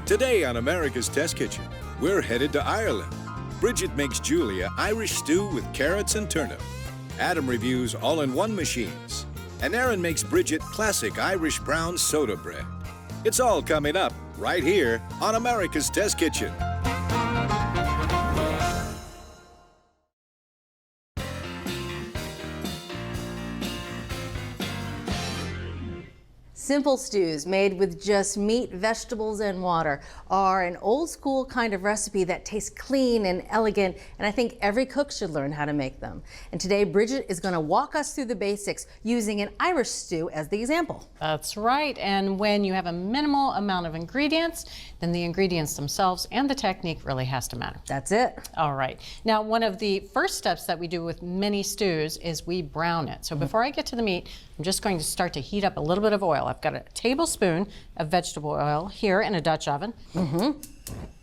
Today on America's Test Kitchen, we're headed to Ireland. Bridget makes Julia Irish stew with carrots and turnip. Adam reviews all-in-one machines. And Erin makes Bridget classic Irish brown soda bread. It's all coming up right here on America's Test Kitchen. Simple stews made with just meat, vegetables, and water are an old school kind of recipe that tastes clean and elegant, and I think every cook should learn how to make them. And today, Bridget is going to walk us through the basics using an Irish stew as the example. That's right, and when you have a minimal amount of ingredients, then the ingredients themselves and the technique really has to matter. That's it. All right. Now, one of the first steps that we do with many stews is we brown it. So before I get to the meat, I'm just going to start to heat up a little bit of oil. I've got a tablespoon of vegetable oil here in a Dutch oven.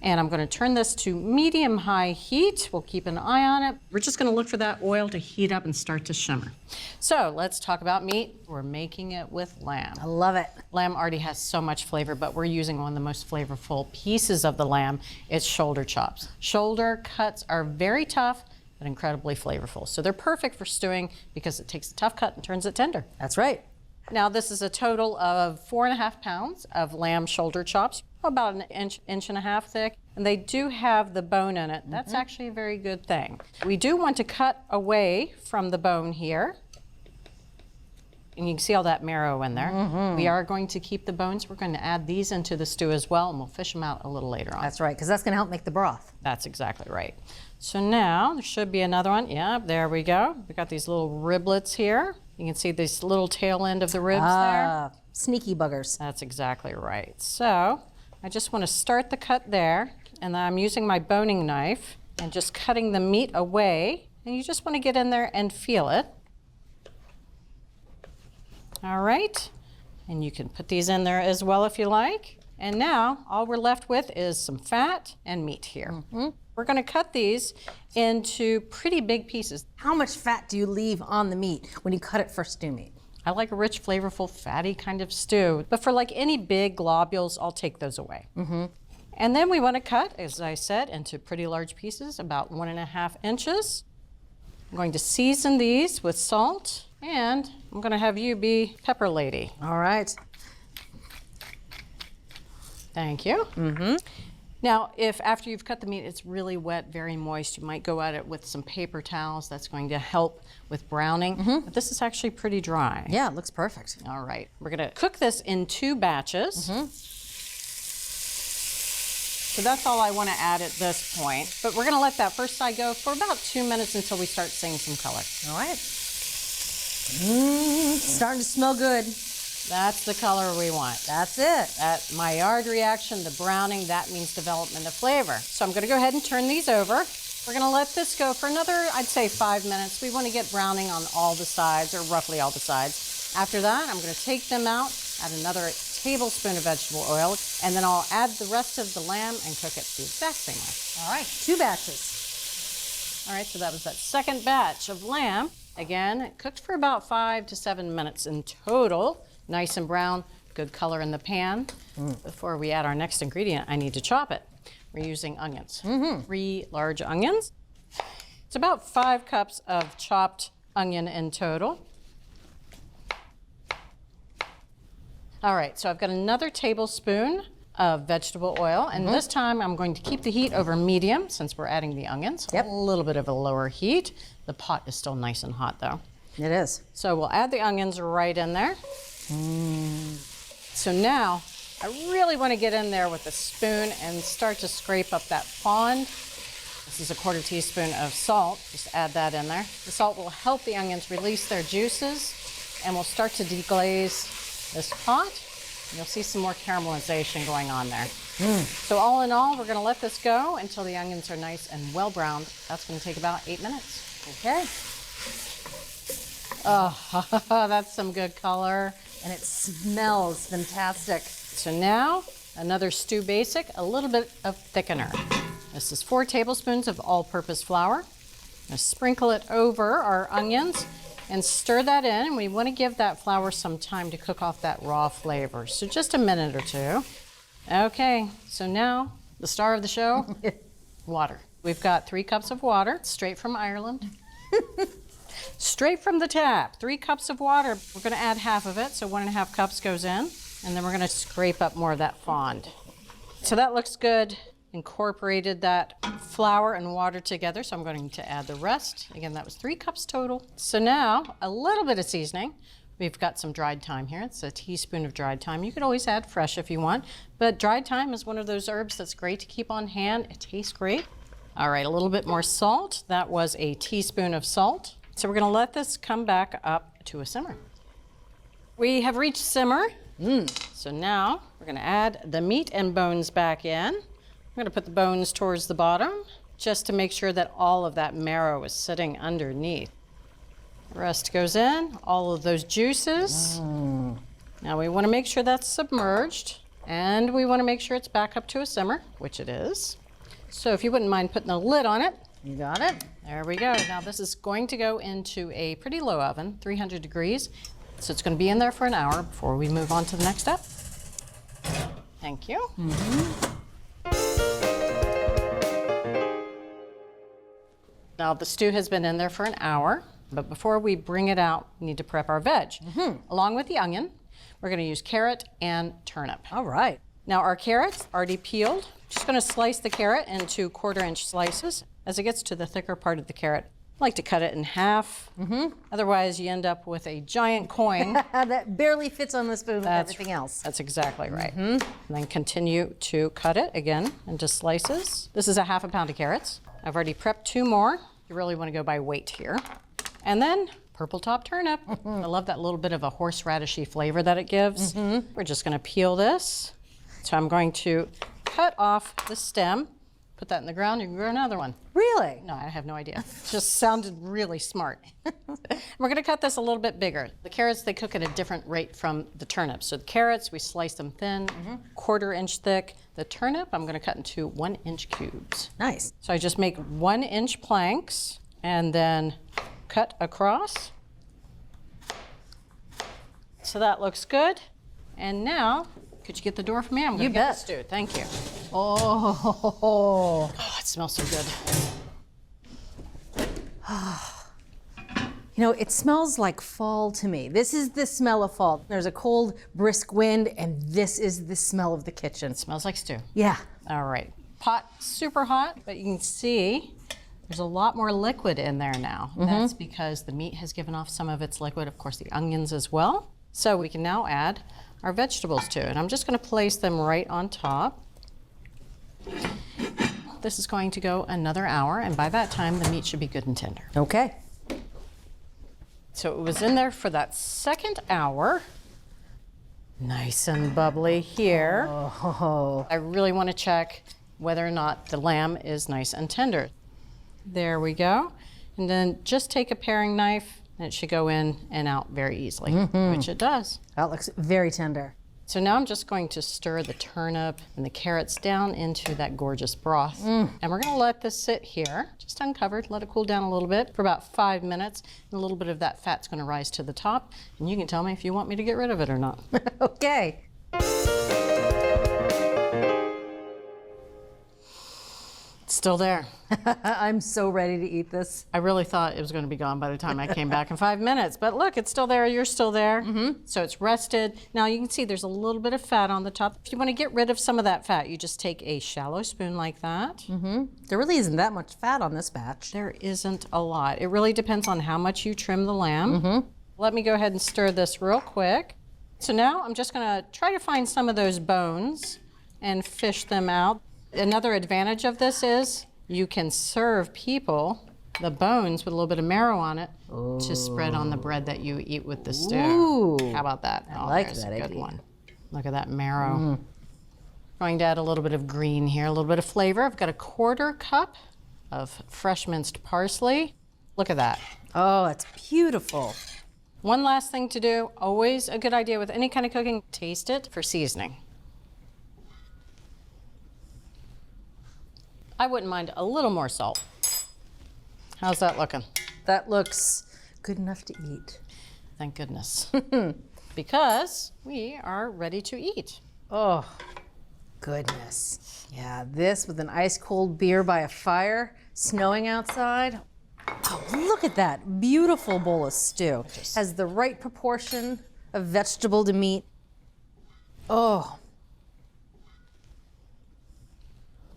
And I'm going to turn this to medium-high heat. We'll keep an eye on it. We're just going to look for that oil to heat up and start to shimmer. So let's talk about meat. We're making it with lamb. I love it. Lamb already has so much flavor, but we're using one of the most flavorful pieces of the lamb. It's shoulder chops. Shoulder cuts are very tough, but incredibly flavorful. So they're perfect for stewing because it takes a tough cut and turns it tender. That's right. Now this is a total of 4.5 pounds of lamb shoulder chops, about an inch and a half thick, and they do have the bone in it. That's actually a very good thing. We do want to cut away from the bone here, and you can see all that marrow in there. We are going to keep the bones. We're going to add these into the stew as well, and we'll fish them out a little later on. That's right, because that's going to help make the broth. That's exactly right. So now there should be another one. Yeah, there we go. We've got these little riblets here. You can see this little tail end of the ribs there. Sneaky buggers. That's exactly right. So I just want to start the cut there, and then I'm using my boning knife and just cutting the meat away. And you just want to get in there and feel it. All right. And you can put these in there as well if you like. And now all we're left with is some fat and meat here. We're going to cut these into pretty big pieces. How much fat do you leave on the meat when you cut it for stew meat? I like a rich, flavorful, fatty kind of stew. But for like any big globules, I'll take those away. And then we want to cut, as I said, into pretty large pieces, about 1.5 inches. I'm going to season these with salt, and I'm going to have you be pepper lady. All right. Thank you. Now, if after you've cut the meat, it's really wet, very moist, you might go at it with some paper towels. That's going to help with browning. But this is actually pretty dry. Yeah, it looks perfect. All right. We're going to cook this in 2 batches. So that's all I want to add at this point. But we're going to let that first side go for about 2 minutes until we start seeing some color. All right. Starting to smell good. That's the color we want. That's it. That Maillard reaction, the browning, that means development of flavor. So I'm going to go ahead and turn these over. We're going to let this go for another, I'd say 5 minutes. We want to get browning on all the sides, or roughly all the sides. After that, I'm going to take them out, add another tablespoon of vegetable oil, and then I'll add the rest of the lamb and cook it the exact same way. All right, 2 batches. All right, so that was that second batch of lamb. Again, it cooked for about 5 to 7 minutes in total. Nice and brown, good color in the pan. Before we add our next ingredient, I need to chop it. We're using onions, 3 large onions. It's about 5 cups of chopped onion in total. All right, so I've got another tablespoon of vegetable oil, and this time I'm going to keep the heat over medium since we're adding the onions. A little bit of a lower heat. The pot is still nice and hot though. It is. So we'll add the onions right in there. So now I really want to get in there with a spoon and start to scrape up that fond. This is a 1/4 teaspoon of salt. Just add that in there. The salt will help the onions release their juices, and we'll start to deglaze this pot. You'll see some more caramelization going on there. So all in all, we're going to let this go until the onions are nice and well browned. That's going to take about 8 minutes. Okay. Oh, that's some good color. And it smells fantastic. So now, another stew basic, a little bit of thickener. This is 4 tablespoons of all-purpose flour. I'm going to sprinkle it over our onions and stir that in. And we want to give that flour some time to cook off that raw flavor. So just a minute or 2. Okay, so now the star of the show, water. We've got 3 cups of water, straight from Ireland. Straight from the tap, 3 cups of water. We're gonna add half of it, so 1.5 cups goes in, and then we're gonna scrape up more of that fond. So that looks good. Incorporated that flour and water together, so I'm going to add the rest. Again, that was 3 cups total. So now, a little bit of seasoning. We've got some dried thyme here. It's a teaspoon of dried thyme. You could always add fresh if you want, but dried thyme is one of those herbs that's great to keep on hand. It tastes great. All right, a little bit more salt. That was a teaspoon of salt. So we're gonna let this come back up to a simmer. We have reached simmer. So now we're gonna add the meat and bones back in. I'm gonna put the bones towards the bottom just to make sure that all of that marrow is sitting underneath. The rest goes in, all of those juices. Now we wanna make sure that's submerged, and we wanna make sure it's back up to a simmer, which it is. So if you wouldn't mind putting a lid on it. You got it? There we go. Now this is going to go into a pretty low oven, 300 degrees. So it's gonna be in there for an hour before we move on to the next step. Thank you. Now the stew has been in there for an hour, but before we bring it out, we need to prep our veg. Along with the onion, we're gonna use carrot and turnip. All right. Now our carrot's already peeled. Just gonna slice the carrot into 1/4-inch slices. As it gets to the thicker part of the carrot, I like to cut it in half. Otherwise you end up with a giant coin. That barely fits on the spoon with everything else. That's exactly right. And then continue to cut it again into slices. This is a 1/2 pound of carrots. I've already prepped 2 more. You really want to go by weight here. And then purple top turnip. I love that little bit of a horseradishy flavor that it gives. We're just going to peel this. So I'm going to cut off the stem, put that in the ground, you can grow another one. Really? No, I have no idea. Just sounded really smart. We're gonna cut this a little bit bigger. The carrots, they cook at a different rate from the turnips. So the carrots, we slice them thin, 1/4-inch thick. The turnip, I'm gonna cut into 1-inch cubes. Nice. So I just make 1-inch planks and then cut across. So that looks good. And now, could you get the door for me? I'm gonna get the stew. Thank you. Oh, it smells so good. You know, it smells like fall to me. This is the smell of fall. There's a cold, brisk wind, and this is the smell of the kitchen. It smells like stew. Yeah. All right. Pot super hot, but you can see there's a lot more liquid in there now. That's because the meat has given off some of its liquid, of course the onions as well. So we can now add our vegetables to it. I'm just gonna place them right on top. This is going to go another hour, and by that time the meat should be good and tender. Okay. So it was in there for that 2nd hour. Nice and bubbly here. Oh. I really want to check whether or not the lamb is nice and tender. There we go. And then just take a paring knife and it should go in and out very easily, which it does. That looks very tender. So now I'm just going to stir the turnip and the carrots down into that gorgeous broth. And we're gonna let this sit here, just uncovered, let it cool down a little bit for about 5 minutes. And a little bit of that fat's gonna rise to the top. And you can tell me if you want me to get rid of it or not. Okay. It's still there. I'm so ready to eat this. I really thought it was going to be gone by the time I came back in 5 minutes, but look, it's still there, you're still there. So it's rested. Now you can see there's a little bit of fat on the top. If you want to get rid of some of that fat, you just take a shallow spoon like that. There really isn't that much fat on this batch. There isn't a lot. It really depends on how much you trim the lamb. Let me go ahead and stir this real quick. So now I'm just going to try to find some of those bones and fish them out. Another advantage of this is you can serve people the bones with a little bit of marrow on it to spread on the bread that you eat with the stew. Ooh. How about that? I like there's that a good idea. one. Look at that marrow. Going to add a little bit of green here, a little bit of flavor. I've got a 1/4 cup of fresh minced parsley. Look at that. Oh, it's beautiful. One last thing to do, always a good idea with any kind of cooking, taste it for seasoning. I wouldn't mind a little more salt. How's that looking? That looks good enough to eat. Thank goodness. Because we are ready to eat. Oh, goodness. Yeah, this with an ice cold beer by a fire, snowing outside. Oh, look at that beautiful bowl of stew. Has the right proportion of vegetable to meat. Oh.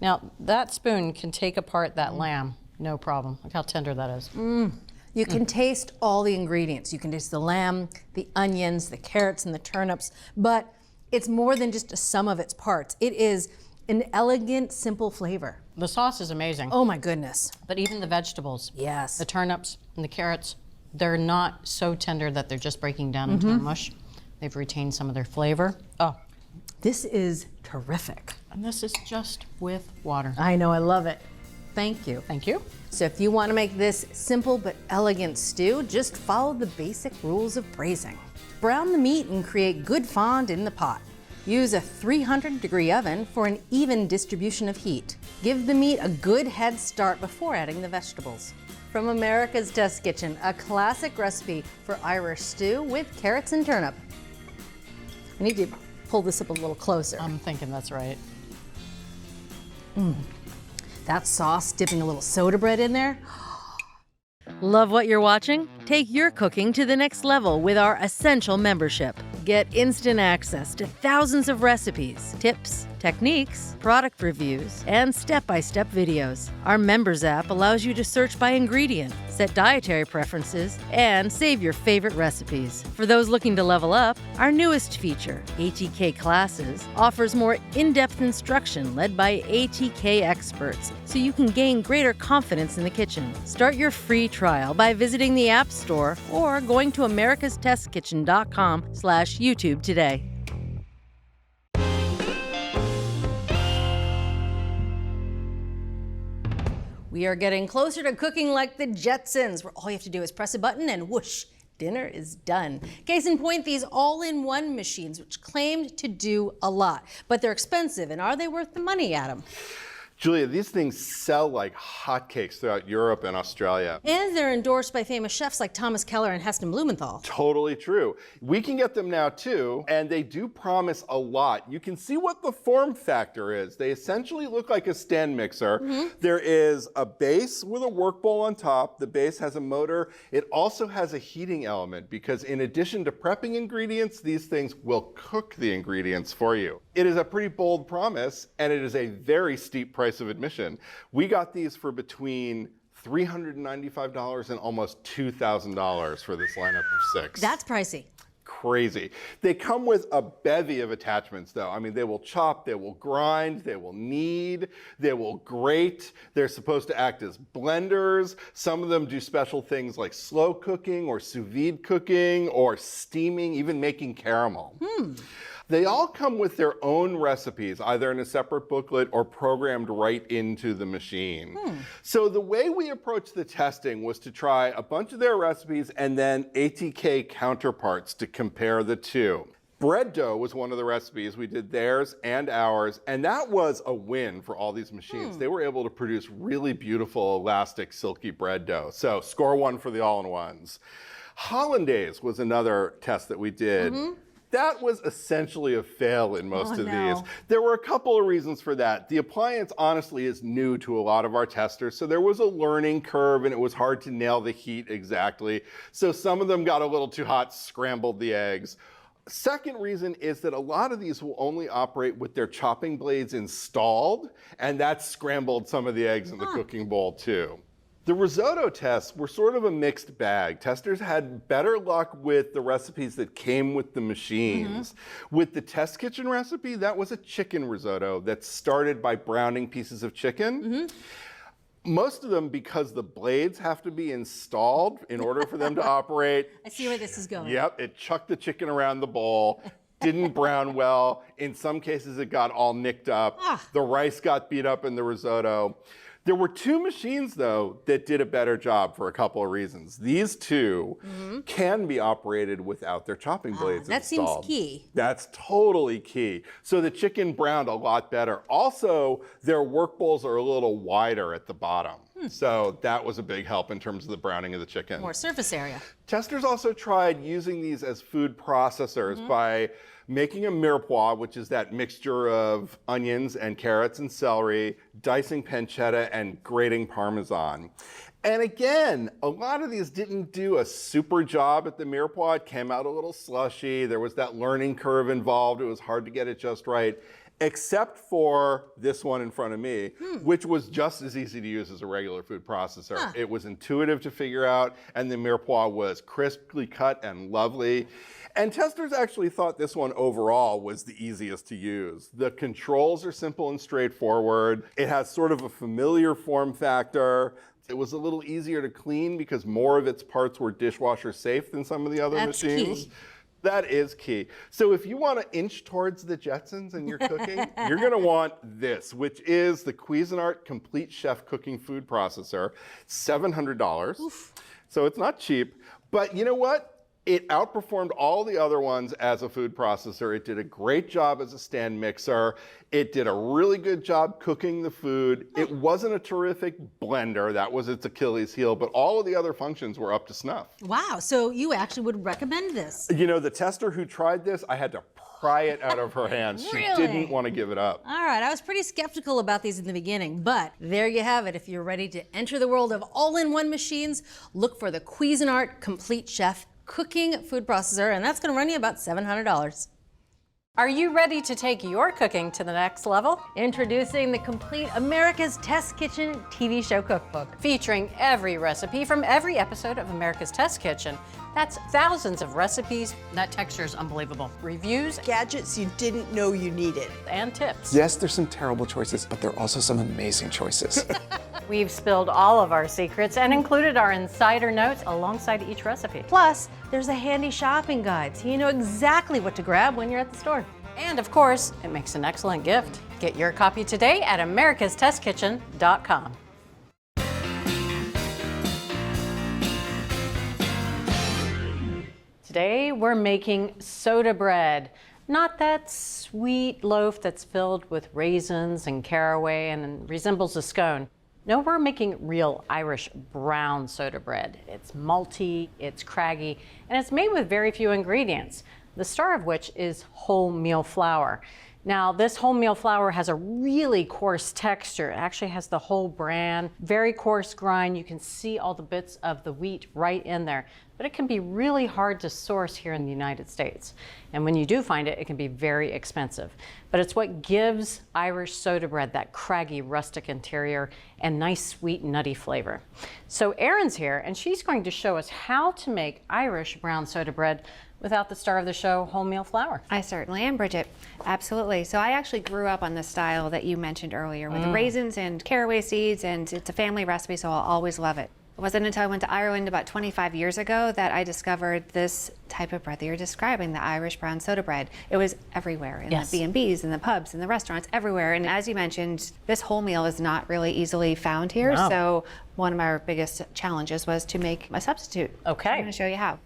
Now, that spoon can take apart that lamb, no problem. Look how tender that is. You can taste all the ingredients. You can taste the lamb, the onions, the carrots, and the turnips, but it's more than just a sum of its parts. It is an elegant, simple flavor. The sauce is amazing. Oh my goodness. But even the vegetables, Yes. the turnips and the carrots, they're not so tender that they're just breaking down into a mush. They've retained some of their flavor. Oh, This is terrific. and this is just with water. I know, I love it. Thank you. Thank you. So if you want to make this simple but elegant stew, just follow the basic rules of braising. Brown the meat and create good fond in the pot. Use a 300-degree oven for an even distribution of heat. Give the meat a good head start before adding the vegetables. From America's Test Kitchen, a classic recipe for Irish stew with carrots and turnip. I need to pull this up a little closer. I'm thinking that's right. That sauce, dipping a little soda bread in there. Love what you're watching? Take your cooking to the next level with our Essential membership. Get instant access to thousands of recipes, tips, techniques, product reviews, and step-by-step videos. Our members app allows you to search by ingredient, set dietary preferences, and save your favorite recipes. For those looking to level up, our newest feature, ATK Classes, offers more in-depth instruction led by ATK experts, so you can gain greater confidence in the kitchen. Start your free trial by visiting the App Store or going to americastestkitchen.com/YouTube today. We are getting closer to cooking like the Jetsons, where all you have to do is press a button and whoosh, dinner is done. Case in point, these all-in-one machines, which claimed to do a lot, but they're expensive, and are they worth the money, Adam? Julia, these things sell like hotcakes throughout Europe and Australia. And they're endorsed by famous chefs like Thomas Keller and Heston Blumenthal. Totally true. We can get them now too, and they do promise a lot. You can see what the form factor is. They essentially look like a stand mixer. There is a base with a work bowl on top. The base has a motor. It also has a heating element because in addition to prepping ingredients, these things will cook the ingredients for you. It is a pretty bold promise, and it is a very steep price of admission. We got these for between $395 and almost $2,000 for this lineup of 6. That's pricey. Crazy. They come with a bevy of attachments though. I mean, they will chop, they will grind, they will knead, they will grate. They're supposed to act as blenders. Some of them do special things like slow cooking or sous vide cooking or steaming, even making caramel. They all come with their own recipes, either in a separate booklet or programmed right into the machine. So the way we approached the testing was to try a bunch of their recipes and then ATK counterparts to compare the two. Bread dough was one of the recipes. We did theirs and ours, and that was a win for all these machines. They were able to produce really beautiful, elastic, silky bread dough. So score 1 for the all-in-ones. Hollandaise was another test that we did. That was essentially a fail in most of these. There were a couple of reasons for that. The appliance honestly is new to a lot of our testers, so there was a learning curve and it was hard to nail the heat exactly. So some of them got a little too hot, scrambled the eggs. Second reason is that a lot of these will only operate with their chopping blades installed, and that scrambled some of the eggs in the cooking bowl too. The risotto tests were sort of a mixed bag. Testers had better luck with the recipes that came with the machines. With the test kitchen recipe, that was a chicken risotto that started by browning pieces of chicken. Most of them, because the blades have to be installed in order for them to operate. I see where this is going. Yep, it chucked the chicken around the bowl. Didn't brown well. In some cases, it got all nicked up. The rice got beat up in the risotto. There were 2 machines, though, that did a better job for a couple of reasons. These 2 can be operated without their chopping blades that installed. seems key. That's totally key. So the chicken browned a lot better. Also, their work bowls are a little wider at the bottom. So that was a big help in terms of the browning of the chicken. More surface area. Testers also tried using these as food processors by making a mirepoix, which is that mixture of onions and carrots and celery, dicing pancetta, and grating Parmesan. And again, a lot of these didn't do a super job at the mirepoix. It came out a little slushy. There was that learning curve involved. It was hard to get it just right, except for this one in front of me, which was just as easy to use as a regular food processor. It was intuitive to figure out, and the mirepoix was crisply cut and lovely. And testers actually thought this one overall was the easiest to use. The controls are simple and straightforward. It has sort of a familiar form factor. It was a little easier to clean because more of its parts were dishwasher safe than some of the other machines. Key. That is key. So if you want to inch towards the Jetsons in your cooking, you're going to want this, which is the Cuisinart Complete Chef Cooking Food Processor, $700. Oof. So it's not cheap, but you know what? It outperformed all the other ones as a food processor. It did a great job as a stand mixer. It did a really good job cooking the food. It wasn't a terrific blender. That was its Achilles heel, but all of the other functions were up to snuff. Wow, so you actually would recommend this? You know, the tester who tried this, I had to pry it out of her hands. She didn't want to give it up. All right, I was pretty skeptical about these in the beginning, but there you have it. If you're ready to enter the world of all-in-one machines, look for the Cuisinart Complete Chef Cooking Food Processor, and that's going to run you about $700. Are you ready to take your cooking to the next level? Introducing the complete America's Test Kitchen TV show cookbook. Featuring every recipe from every episode of America's Test Kitchen. That's thousands of recipes. That texture is unbelievable. Reviews, gadgets you didn't know you needed. and tips. Yes, there's some terrible choices, but there are also some amazing choices. We've spilled all of our secrets and included our insider notes alongside each recipe. Plus, there's a handy shopping guide so you know exactly what to grab when you're at the store. And of course, it makes an excellent gift. Get your copy today at americastestkitchen.com. Today we're making soda bread. Not that sweet loaf that's filled with raisins and caraway and resembles a scone. No, we're making real Irish brown soda bread. It's malty, it's craggy, and it's made with very few ingredients, the star of which is wholemeal flour. Now, this wholemeal flour has a really coarse texture. It actually has the whole bran, very coarse grind. You can see all the bits of the wheat right in there, but it can be really hard to source here in the United States. And when you do find it, it can be very expensive. But it's what gives Irish soda bread that craggy, rustic interior and nice, sweet, nutty flavor. So Erin's here, and she's going to show us how to make Irish brown soda bread without the star of the show, wholemeal flour. I certainly am, Bridget. Absolutely. So I actually grew up on the style that you mentioned earlier with the raisins and caraway seeds, and it's a family recipe, so I'll always love it. It wasn't until I went to Ireland about 25 years ago that I discovered this type of bread that you're describing, the Irish brown soda bread. It was everywhere in the B&Bs, in the pubs, in the restaurants, everywhere. And as you mentioned, this wholemeal is not really easily found here. No. So one of our biggest challenges was to make a substitute. Okay. I'm going to show you how.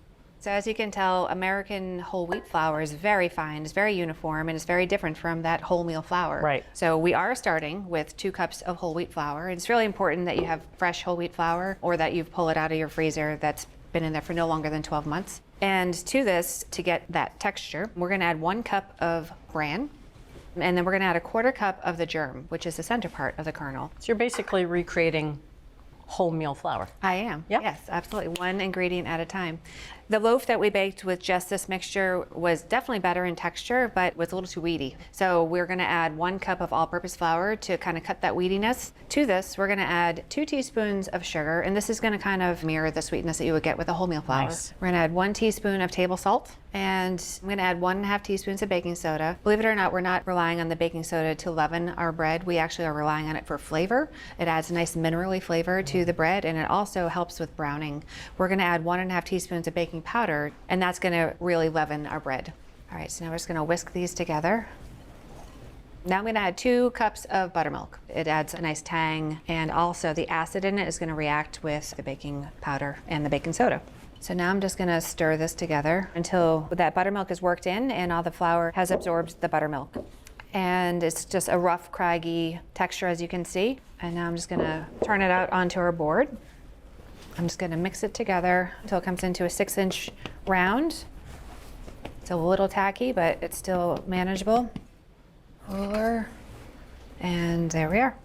So as you can tell, American whole wheat flour is very fine, it's very uniform, and it's very different from that wholemeal flour. Right. So we are starting with 2 cups of whole wheat flour. It's really important that you have fresh whole wheat flour or that you pull it out of your freezer that's been in there for no longer than 12 months. And to this, to get that texture, we're going to add 1 cup of bran, and then we're going to add 1/4 cup of the germ, which is the center part of the kernel. So you're basically recreating wholemeal flour. I am. Yep. Yes, absolutely. 1 ingredient at a time. The loaf that we baked with just this mixture was definitely better in texture, but was a little too weedy. So we're going to add 1 cup of all-purpose flour to kind of cut that weediness. To this, we're going to add 2 teaspoons of sugar, and this is going to kind of mirror the sweetness that you would get with a wholemeal flour. Nice. We're going to add 1 teaspoon of table salt, and I'm going to add 1.5 teaspoons of baking soda. Believe it or not, we're not relying on the baking soda to leaven our bread. We actually are relying on it for flavor. It adds a nice minerally flavor to the bread, and it also helps with browning. We're going to add 1.5 teaspoons of baking powder, and that's going to really leaven our bread. All right, so now we're just going to whisk these together. Now I'm going to add 2 cups of buttermilk. It adds a nice tang, and also the acid in it is going to react with the baking powder and the baking soda. So now I'm just going to stir this together until that buttermilk is worked in and all the flour has absorbed the buttermilk. And it's just a rough, craggy texture, as you can see. And now I'm just going to turn it out onto our board. I'm just going to mix it together until it comes into a 6-inch round. It's a little tacky, but it's still manageable. Over, and there we are.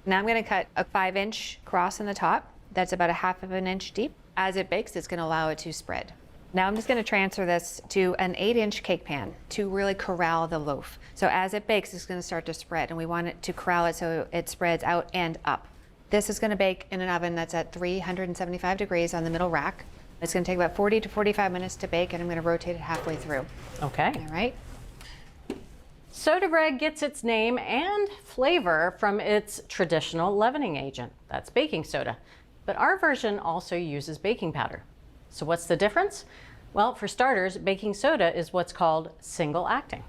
Now I'm gonna cut a 5-inch cross in the top. That's about a 1/2 inch deep. As it bakes, it's gonna allow it to spread. Now I'm just gonna transfer this to an 8-inch cake pan to really corral the loaf. So as it bakes, it's gonna start to spread, and we want it to corral it so it spreads out and up. This is gonna bake in an oven that's at 375 degrees on the middle rack. It's gonna take about 40 to 45 minutes to bake, and I'm gonna rotate it halfway through. Okay. All right. Soda bread gets its name and flavor from its traditional leavening agent. That's baking soda. But our version also uses baking powder. So what's the difference? Well, for starters, baking soda is what's called single acting.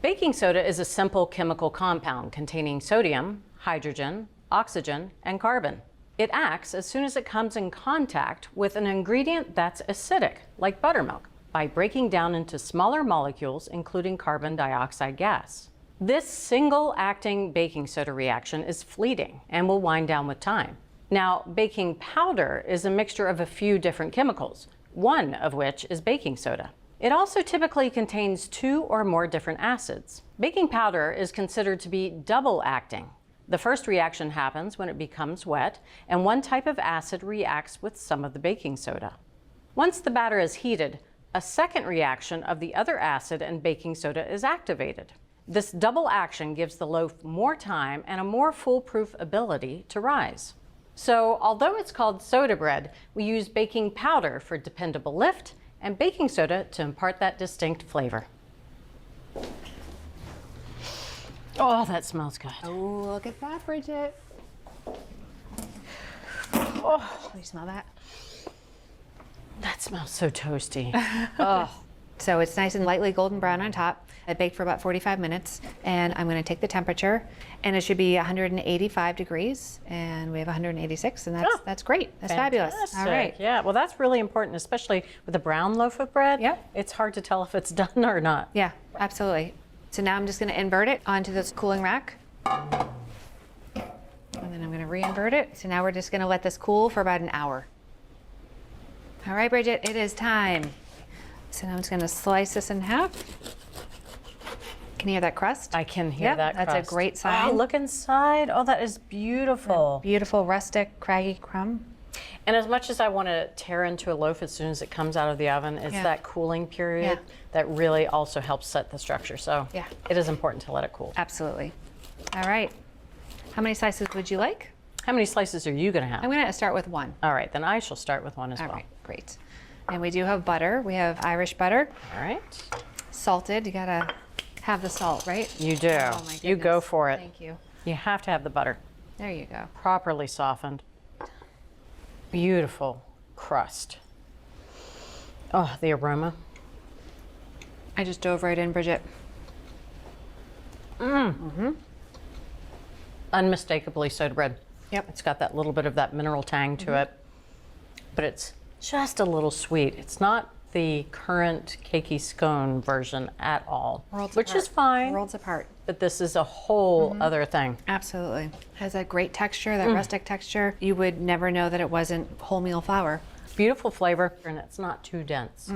Baking soda is a simple chemical compound containing sodium, hydrogen, oxygen, and carbon. It acts as soon as it comes in contact with an ingredient that's acidic, like buttermilk, by breaking down into smaller molecules, including carbon dioxide gas. This single-acting baking soda reaction is fleeting and will wind down with time. Now, baking powder is a mixture of a few different chemicals, one of which is baking soda. It also typically contains 2 or more different acids. Baking powder is considered to be double-acting. The first reaction happens when it becomes wet, and one type of acid reacts with some of the baking soda. Once the batter is heated, a second reaction of the other acid and baking soda is activated. This double action gives the loaf more time and a more foolproof ability to rise. So, although it's called soda bread, we use baking powder for dependable lift and baking soda to impart that distinct flavor. Oh, that smells good. Oh, look at that, Bridget. Oh, can you smell that? That smells so toasty. Oh. So it's nice and lightly golden brown on top. I baked for about 45 minutes, and I'm gonna take the temperature, and it should be 185 degrees, and we have 186, and that's great. That's fabulous. All right. Yeah, well, that's really important, especially with a brown loaf of bread. Yep. It's hard to tell if it's done or not. Yeah, absolutely. So now I'm just gonna invert it onto this cooling rack. And then I'm gonna re-invert it. So now we're just gonna let this cool for about an hour. All right, Bridget, it is time. So now I'm just gonna slice this in half. Can you hear that crust? I can hear that crust. That's a great sign. Oh, look inside. Oh, that is beautiful. Beautiful, rustic, craggy crumb. And as much as I want to tear into a loaf as soon as it comes out of the oven, it's that cooling period that really also helps set the structure. So it is important to let it cool. Absolutely. All right. How many slices would you like? How many slices are you going to have? I'm going to start with one. All right, then I shall start with one as well. All right, great. And we do have butter. We have Irish butter. All right. Salted. You got to have the salt, right? You do. Oh, my You go goodness. for it. Thank you. You have to have the butter. There you go. Properly softened. Beautiful crust. Oh, the aroma. I just dove right in, Bridget. Unmistakably soda bread. Yep. It's got that little bit of that mineral tang to it, but it's just a little sweet. It's not the current cakey scone version at all, which is fine. Worlds apart. But this is a whole other thing. Absolutely. Has that great texture, that rustic texture. You would never know that it wasn't wholemeal flour. Beautiful flavor, and it's not too dense.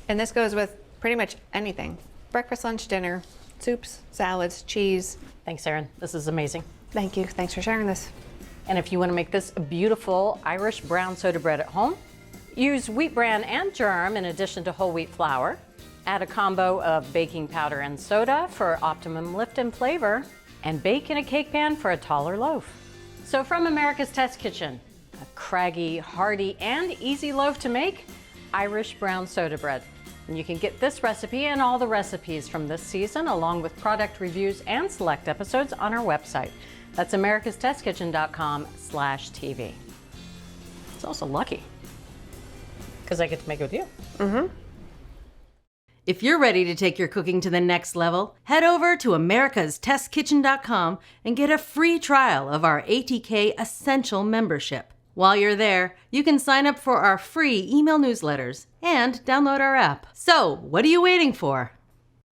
And this goes with pretty much anything. Breakfast, lunch, dinner, soups, salads, cheese. Thanks, Erin. This is amazing. Thank you. Thanks for sharing this. And if you want to make this a beautiful Irish brown soda bread at home, use wheat bran and germ in addition to whole wheat flour. Add a combo of baking powder and soda for optimum lift and flavor, and bake in a cake pan for a taller loaf. So from America's Test Kitchen, a craggy, hearty, and easy loaf to make, Irish brown soda bread. And you can get this recipe and all the recipes from this season, along with product reviews and select episodes on our website. That's americastestkitchen.com/TV. It's also lucky, because I get to make it with you. If you're ready to take your cooking to the next level, head over to americastestkitchen.com and get a free trial of our ATK Essential membership. While you're there, you can sign up for our free email newsletters and download our app. So, what are you waiting for?